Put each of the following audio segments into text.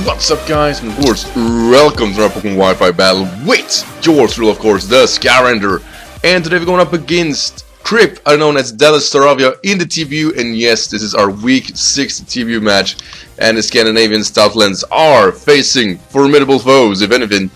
What's up, guys, and of course, welcome to our Pokemon Wi-Fi battle with yours truly, of course, the Skyrander. And today we're going up against Crip, known as Staravias in the TBU, and yes, this is our week 6 TBU match, and the Scandinavian Stoutlands are facing formidable foes, if anything.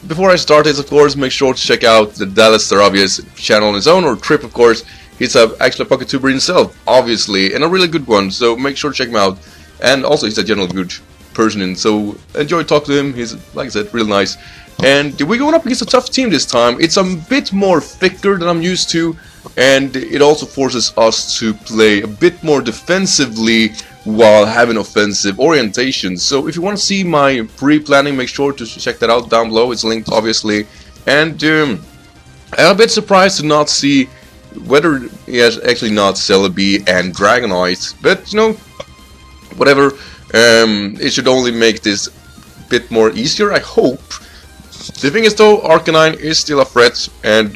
Before I start this, of course, make sure to check out the Staravias channel on his own, or Crip, of course. He's actually a pocket tuber himself, obviously, and a really good one, so make sure to check him out. And also, he's a general good person, and so enjoy talking to him. He's, like I said, real nice. And we're going up against a tough team this time. It's a bit more thicker than I'm used to, and it also forces us to play a bit more defensively while having offensive orientation. So if you want to see my pre-planning, make sure to check that out down below. It's linked, obviously. And I'm a bit surprised to not see whether he has actually not Celebi and Dragonite, but you know, whatever. It should only make this a bit more easier, I hope. The thing is though, Arcanine is still a threat, and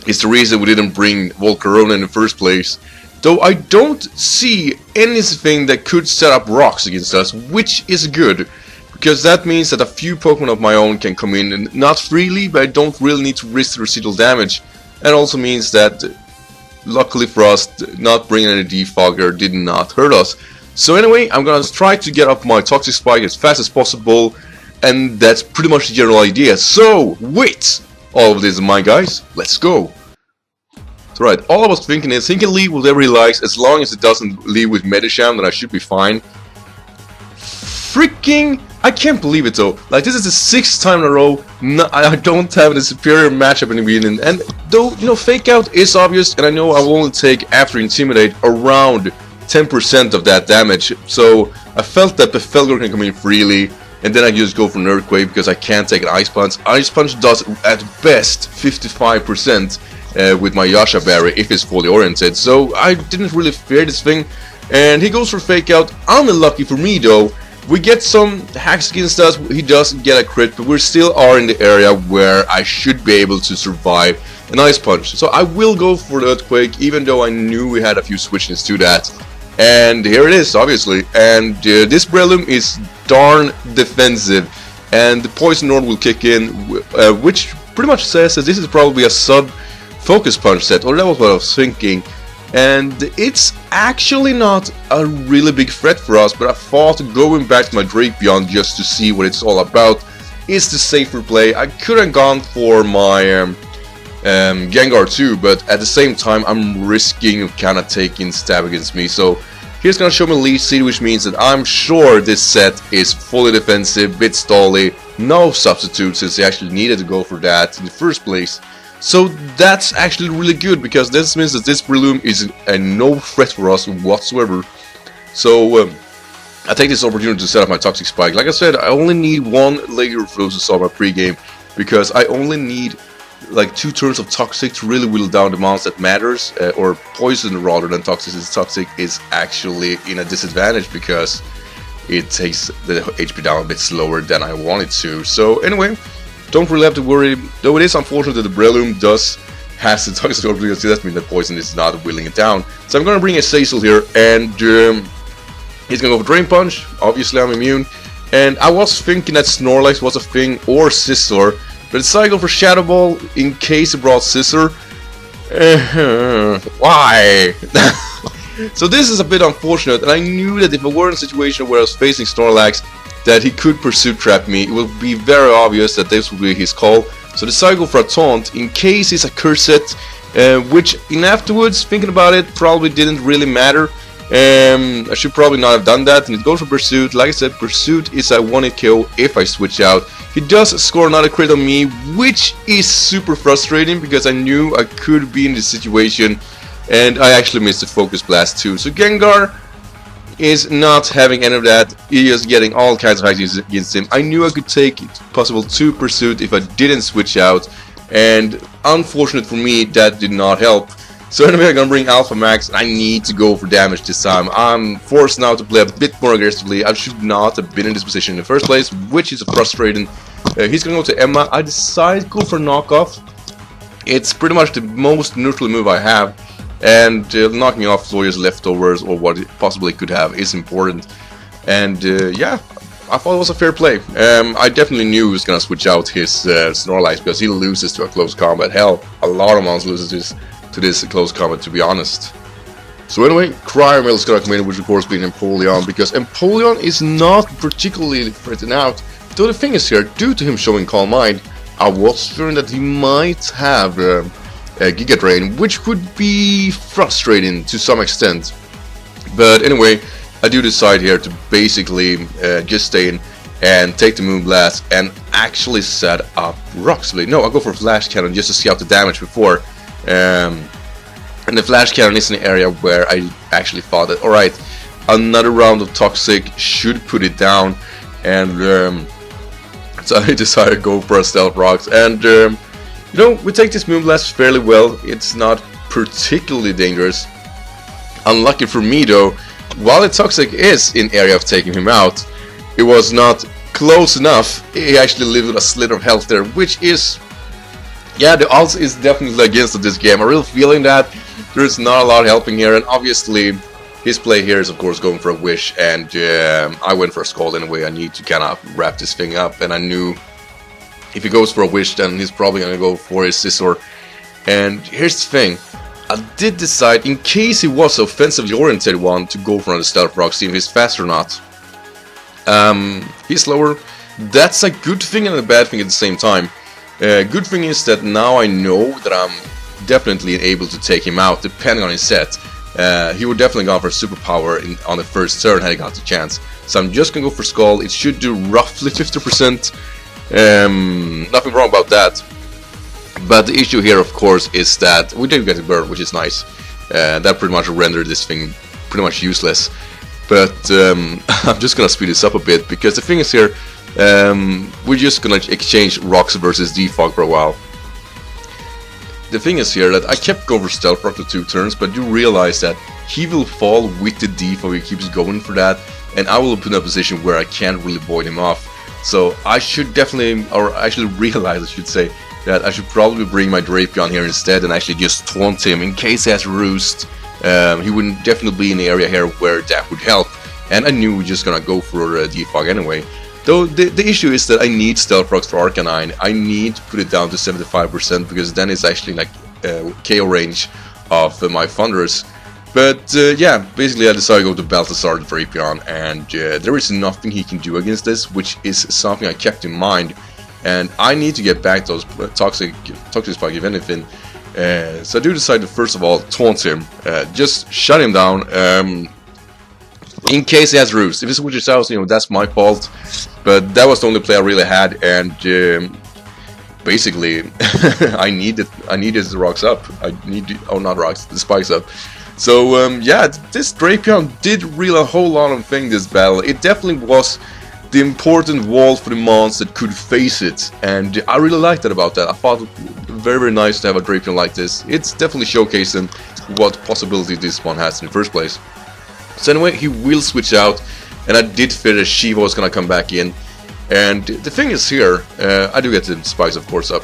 it's the reason we didn't bring Volcarona in the first place. Though I don't see anything that could set up rocks against us, which is good, because that means that a few Pokemon of my own can come in, and not freely, but I don't really need to risk the residual damage. And also means that, luckily for us, not bringing any Defogger did not hurt us. So anyway, I'm gonna try to get up my Toxic Spike as fast as possible, and that's pretty much the general idea. So, with all of this in mind, guys, let's go. So right, all I was thinking is, he can leave with whatever he likes, as long as it doesn't leave with Medicham, then I should be fine. Freaking... I can't believe it though. Like, this is the 6th time in a row I don't have a superior matchup in the beginning. And though, you know, Fake Out is obvious, and I know I will only take, after Intimidate, around 10% of that damage. So I felt that Befelgor can come in freely, and then I just go for an Earthquake because I can't take an Ice Punch. Ice Punch does at best 55% with my Yasha Berry if it's fully oriented. So I didn't really fear this thing. And he goes for Fake Out. Unlucky for me though. We get some hacks against us, he does get a crit, but we still are in the area where I should be able to survive an Ice Punch. So I will go for the Earthquake, even though I knew we had a few switches to that. And here it is, obviously. And this Breloom is darn defensive. And the Poison Orb will kick in, which pretty much says that this is probably a sub-Focus Punch set, or that was what I was thinking. And it's actually not a really big threat for us, but I thought going back to my Drapion just to see what it's all about is the safer play. I could have gone for my Gengar too, but at the same time I'm risking kind of taking stab against me. So here's gonna show me Leech Seed, which means that I'm sure this set is fully defensive, bit stally, no substitute since they actually needed to go for that in the first place. So that's actually really good, because this means that this Breloom is a no threat for us whatsoever. So I take this opportunity to set up my Toxic Spike. Like I said, I only need one layer of those to solve my pregame, because I only need like 2 turns of Toxic to really whittle down the amounts that matters, or Poison rather than Toxic, since Toxic is actually in a disadvantage because it takes the HP down a bit slower than I want it to. So anyway, don't really have to worry, though it is unfortunate that the Breloom does has the Toxic Orb, because that means that Poison is not whittling it down. So I'm gonna bring a Cecil here, and he's gonna go for Drain Punch. Obviously I'm immune, and I was thinking that Snorlax was a thing, or Scizor, but decided to go for Shadow Ball in case it brought Scizor. Why? So this is a bit unfortunate, and I knew that if I were in a situation where I was facing Snorlax, that he could Pursuit Trap me, it would be very obvious that this would be his call. So decided to go for a Taunt in case it's a Curse set, which in afterwards, thinking about it, probably didn't really matter. I should probably not have done that, and it goes for Pursuit. Like I said, Pursuit is a 1-hit KO if I switch out. He does score another crit on me, which is super frustrating because I knew I could be in this situation, and I actually missed the Focus Blast too. So Gengar is not having any of that. He is getting all kinds of hacks against him. I knew I could take possible 2 Pursuit if I didn't switch out, and unfortunate for me, that did not help. So anyway, I'm gonna bring Alpha Max, and I need to go for damage this time. I'm forced now to play a bit more aggressively. I should not have been in this position in the first place, which is frustrating. He's gonna go to Emma. I decided to go for Knockoff. It's pretty much the most neutral move I have. And knocking off Zoya's leftovers, or what it possibly could have, is important. And yeah, I thought it was a fair play. I definitely knew he was gonna switch out his Snorlax because he loses to a close combat. Hell, a lot of mons loses to this close combat, to be honest. So anyway, Cryomail is gonna come in, which of course being Empoleon, because Empoleon is not particularly threatened out. Though the thing is here, due to him showing Calm Mind, I was fearing that he might have a Giga Drain, which would be frustrating to some extent. But anyway, I do decide here to basically just stay in and take the Moonblast and actually set up Rock Slide. No, I'll go for Flash Cannon just to see out the damage before. And the Flash Cannon is an area where I actually thought that, alright, another round of Toxic should put it down. And so I decided to go for a Stealth Rocks. And you know, we take this Moonblast fairly well. It's not particularly dangerous. Unlucky for me though, while the Toxic is in area of taking him out, it was not close enough. He actually lived with a sliver of health there, which is, yeah, the odds is definitely against this game. I'm really feeling that there's not a lot helping here, and obviously his play here is of course going for a Wish, and I went for a Scald anyway. I need to kind of wrap this thing up, and I knew if he goes for a Wish, then he's probably gonna go for his Scizor. And here's the thing. I did decide, in case he was offensively oriented one, to go for another Stealth Rock, see if he's fast or not. He's slower. That's a good thing and a bad thing at the same time. Good thing is that now I know that I'm definitely able to take him out, depending on his set. He would definitely go for Superpower on the first turn had he got the chance. So I'm just gonna go for Skull. It should do roughly 50%. Nothing wrong about that. But the issue here, of course, is that we did get a burn, which is nice. That pretty much rendered this thing pretty much useless. But I'm just gonna speed this up a bit, because the thing is here, we're just gonna exchange Rocks versus Defog for a while. The thing is here that I kept going for Stealth Rock for 2 turns, but you realize that he will fall with the Defog, he keeps going for that, and I will put in a position where I can't really void him off. So I should definitely, or actually realize I should say, that I should probably bring my Drapion here instead and actually just taunt him in case he has Roost. He would definitely be in the area here where that would help, and I knew we were just gonna go for Defog anyway. Though the issue is that I need Stealth Rocks for Arcanine. I need to put it down to 75% because then it's actually like KO range of my Thunders. But yeah, basically I decided to go to Balthazar the Drapion, and there is nothing he can do against this, which is something I kept in mind. And I need to get back those Toxic Spike if anything. So I do decide to first of all taunt him, just shut him down, in case he has Roost. If he switches out, you know, that's my fault. But that was the only play I really had, and basically I needed the Rocks up. Not Rocks, the Spikes up. So yeah, this Drapion did really a whole lot of things this battle. It definitely was the important wall for the mons that could face it, and I really liked that about that. I thought it was very, very nice to have a Drapion like this. It's definitely showcasing what possibility this one has in the first place. So anyway, he will switch out, and I did fear that Shiva was gonna come back in. And the thing is here, I do get the Spikes of course up.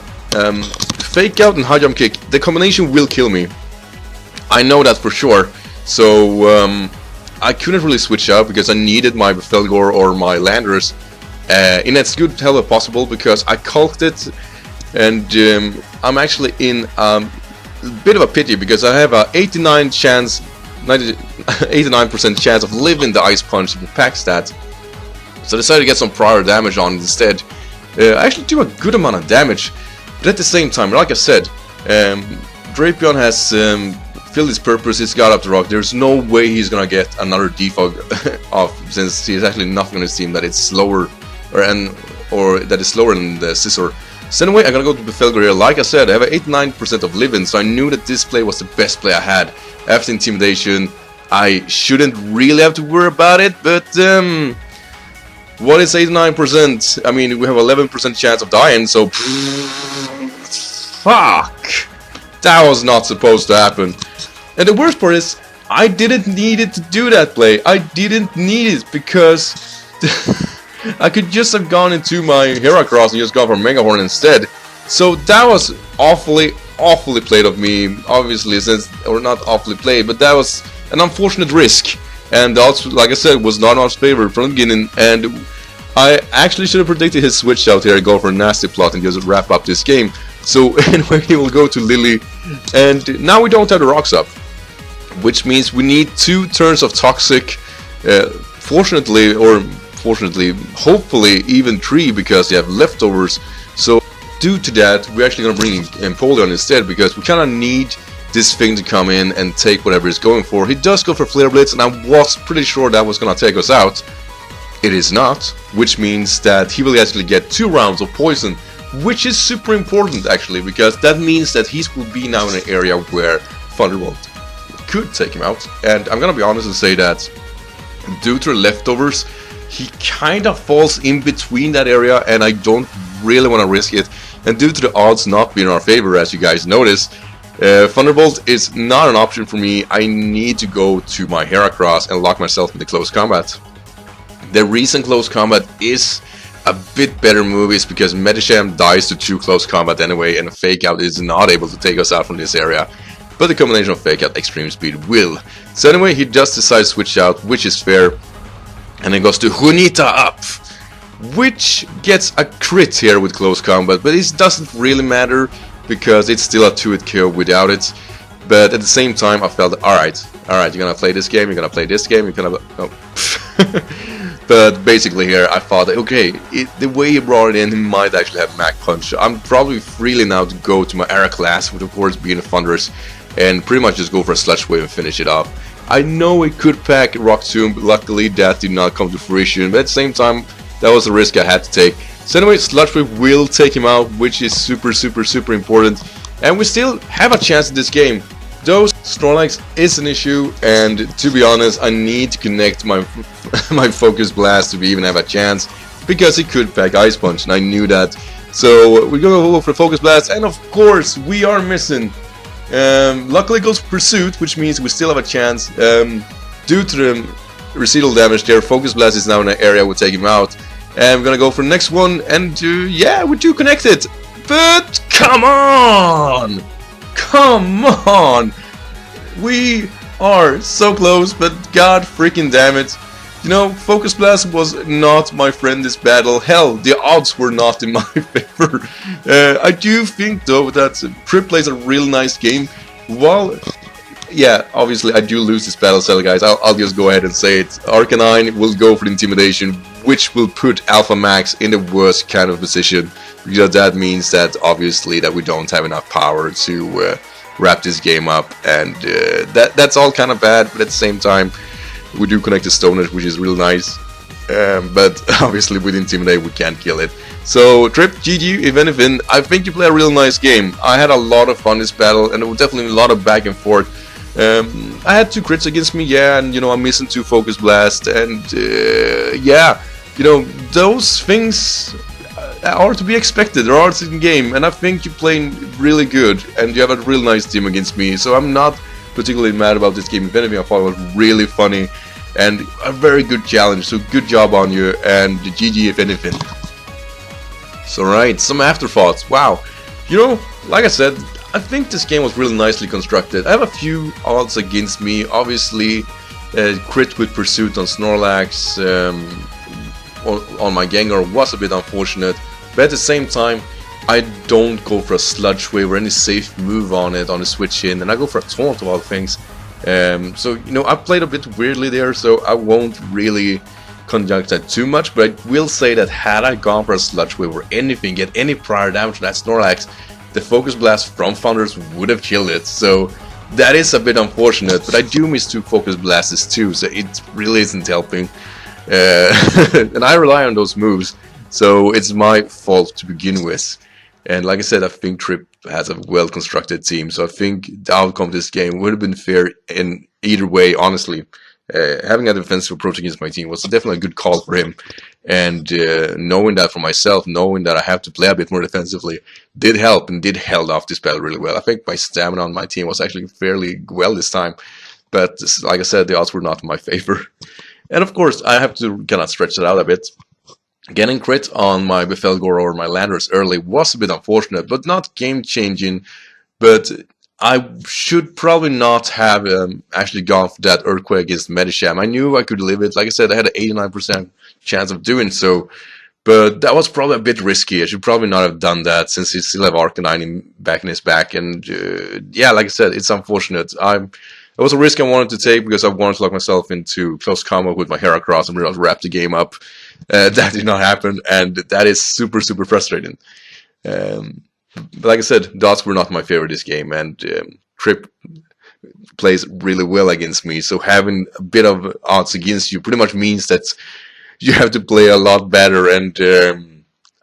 Fake Out and High Jump Kick, the combination will kill me. I know that for sure. So I couldn't really switch out because I needed my Felgor or my Landers in as good health as possible, because I culked it, and I'm actually in a bit of a pity because I have a 89% chance of living the Ice Punch if it packs that. So I decided to get some prior damage on it instead. I actually do a good amount of damage, but at the same time, like I said, Drapion has filled his purpose. He's got up the rock. There's no way he's gonna get another defog off, since there's actually nothing on his team that is slower, or that is slower than the Scizor. So anyway, I'm gonna go to Befelgor here. Like I said, I have 89% of living, so I knew that this play was the best play I had. After Intimidation, I shouldn't really have to worry about it, but what is 89%? I mean, we have 11% chance of dying, so fuck! That was not supposed to happen. And the worst part is, I didn't need it to do that play. I didn't need it because I could just have gone into my Heracross and just gone for Mega Horn instead. So that was awfully played of me, obviously, since, or not awfully played, but that was an unfortunate risk. and the odds, like I said, was not in our favor from the beginning, and I actually should have predicted his switch out here and go for a nasty plot and just wrap up this game. So anyway, he will go to Lily, and now we don't have the rocks up, which means we need 2 turns of toxic. Fortunately, hopefully even 3, because they have leftovers. So due to that, we're actually gonna bring Empoleon instead, because we kind of need this thing to come in and take whatever he's going for. He does go for Flare Blitz, and I was pretty sure that was gonna take us out. It is not, which means that he will actually get 2 rounds of poison, which is super important actually, because that means that he will be now in an area where Thunderbolt could take him out. And I'm gonna be honest and say that due to the leftovers, he kind of falls in between that area, and I don't really want to risk it. And due to the odds not being in our favor, as you guys notice, Thunderbolt is not an option for me. I need to go to my Heracross and lock myself into close combat. The reason close combat is a bit better move is because Medicham dies to 2 close combat anyway, and a Fake Out is not able to take us out from this area. But the combination of Fake Out, Extreme Speed will. So anyway, he just decides to switch out, which is fair. And then goes to Hunita up, which gets a crit here with close combat, but it doesn't really matter because it's still a 2-hit KO without it. But at the same time, I felt, alright, you're gonna play this game, you're gonna play this game, you're gonna... Oh. But basically here, I thought, okay, the way he brought it in, he might actually have Mach Punch. I'm probably freely now to go to my Era class, with of course being a Thunderous, and pretty much just go for a Sludge Wave and finish it off. I know it could pack Rock Tomb, but luckily that did not come to fruition, but at the same time, that was a risk I had to take. So anyway, Sludge Wave will take him out, which is super important, and we still have a chance in this game. Though Snorlax is an issue, and to be honest, I need to connect my my Focus Blast to even have a chance, because it could pack Ice Punch, and I knew that. So we're gonna go for Focus Blast, and of course we are missing. Luckily it goes Pursuit, which means we still have a chance. Due to the residual damage there, Focus Blast is now in an area we'll take him out. And we're gonna go for the next one, and yeah, we do connect it. But come on! Come on! We are so close, but god freaking damn it. You know, Focus Blast was not my friend this battle. Hell, the odds were not in my favor. I do think though that Trip plays a real nice game. While, yeah, obviously I do lose this battle cell, guys. I'll just go ahead and say it. Arcanine will go for the Intimidation, which will put Alpha Max in the worst kind of position. Because that means that obviously that we don't have enough power to wrap this game up, and that's all kind of bad. But at the same time, we do connect the Stoners, which is real nice. But obviously with Intimidate we can't kill it. So Trip, GG, if anything, I think you play a real nice game. I had a lot of fun this battle, and there was definitely a lot of back and forth. I had 2 crits against me, yeah, and you know I'm missing 2 Focus Blast, and yeah, you know those things are to be expected. There are in the game, and I think you're playing really good, and you have a real nice team against me. So I'm not particularly mad about this game. If anything, I thought it was really funny and a very good challenge. So good job on you, and GG if anything. So right, some afterthoughts. Wow, you know, like I said, I think this game was really nicely constructed. I have a few odds against me. Obviously, crit with Pursuit on Snorlax on my Gengar was a bit unfortunate, but at the same time, I don't go for a Sludge Wave or any safe move on it on the switch in, and I go for a Taunt of all things. So you know, I played a bit weirdly there, so I won't really conjunct that too much, but I will say that had I gone for a Sludge Wave or anything, get any prior damage to that Snorlax, the Focus Blast from Thunders would have killed it. So that is a bit unfortunate, but I do miss 2 Focus Blasts too, so it really isn't helping. And I rely on those moves, so it's my fault to begin with. And like I said, I think Trip has a well-constructed team, so I think the outcome of this game would have been fair in either way, honestly. Having a defensive approach against my team was definitely a good call for him, and knowing that for myself, knowing that I have to play a bit more defensively, did help and did held off this battle really well. I think my stamina on my team was actually fairly well this time, but like I said, the odds were not in my favor. And of course, I have to kind of stretch it out a bit. Getting crit on my Befelgor or my Landorus early was a bit unfortunate, but not game-changing. But I should probably not have actually gone for that Earthquake against Medicham. I knew I could live it. Like I said, I had an 89% chance of doing so. But that was probably a bit risky. I should probably not have done that since he still have Arcanine back in his back. And yeah, like I said, it's unfortunate. It was a risk I wanted to take because I wanted to lock myself into close combat with my Heracross and really wrap the game up. That did not happen, and that is super, super frustrating. But like I said, dots were not my favorite this game, and Trip plays really well against me. So having a bit of odds against you pretty much means that you have to play a lot better, and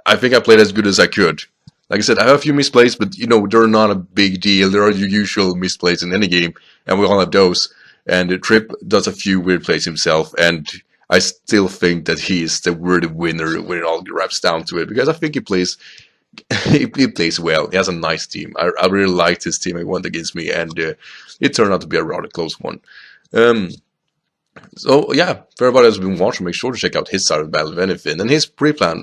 I think I played as good as I could. Like I said, I have a few misplays, but you know, they're not a big deal. There are your usual misplays in any game, and we all have those. And Trip does a few weird plays himself, and I still think that he is the worthy winner when it all wraps down to it, because I think he plays he plays well. He has a nice team. I really liked his team he won against me, and it turned out to be a rather close one. So yeah, for everybody that's been watching, make sure to check out his side of the battle, if anything, and his pre-plan.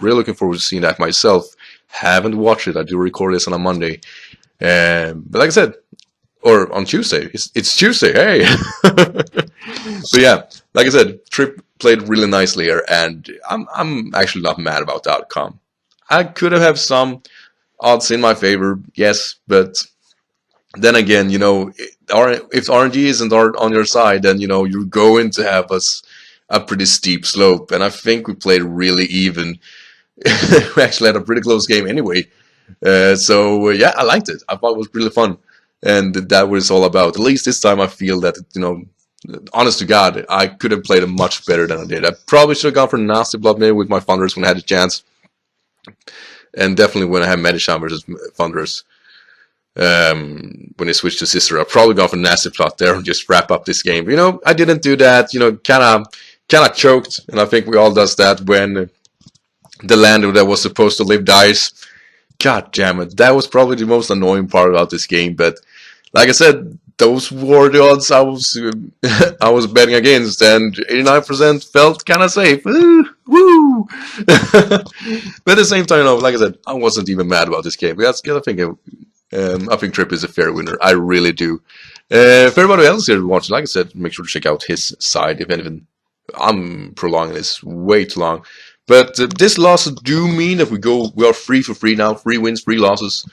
Really looking forward to seeing that myself. Haven't watched it. I do record this on a Monday, but like I said, or on Tuesday. It's Tuesday. Hey. So yeah, like I said, Trip played really nicely here, and I'm actually not mad about the outcome. I could have some odds in my favor, yes, but then again, you know, if RNG isn't on your side, then you know you're going to have a pretty steep slope, and I think we played really even. We actually had a pretty close game anyway, so yeah, I liked it. I thought it was really fun, and that was all about. At least this time, I feel that, you know, honest to God, I could have played it much better than I did. I probably should have gone for Nasty Blood maybe with my Thunders when I had a chance, and definitely when I had Medicham versus Thunders. When they switched to Sister, I'll probably go for Nasty Plot there and just wrap up this game. You know, I didn't do that. You know, kind of choked, and I think we all does that when the lander that was supposed to live dies. God damn it, that was probably the most annoying part about this game. But like I said, those were the odds I was I was betting against, and 89% felt kind of safe. Woo! But at the same time, you know, like I said, I wasn't even mad about this game. That's I think Trip is a fair winner. I really do. For everybody else here watching, like I said, make sure to check out his side. If anything, I'm prolonging this way too long. But this loss do mean that we are free for free now. 3 wins, 3 losses.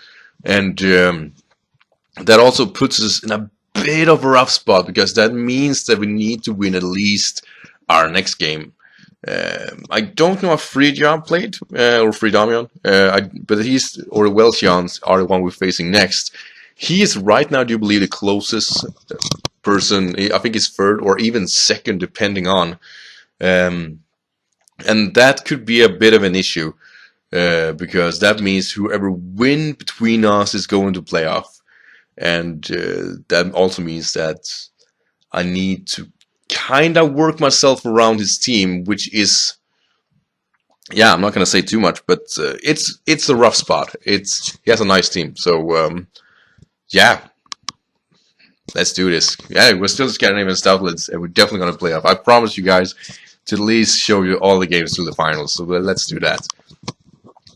And that also puts us in a bit of a rough spot, because that means that we need to win at least our next game. I don't know if Freejon played, or Freedamion, but he's, or the Welchians are the one we're facing next. He is right now, do you believe, the closest person. I think he's 3rd or even 2nd, depending on. And that could be a bit of an issue, because that means whoever wins between us is going to playoff. And that also means that I need to kind of work myself around his team, which is, yeah, I'm not going to say too much, but it's a rough spot. He has a nice team, so yeah, let's do this. Yeah, we're still Scandinavian Stoutlands, and we're definitely going to play off. I promise you guys to at least show you all the games through the finals, so let's do that.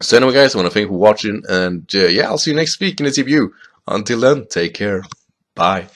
So anyway, guys, I want to thank you for watching, and yeah, I'll see you next week in the TBU. Until then, take care. Bye.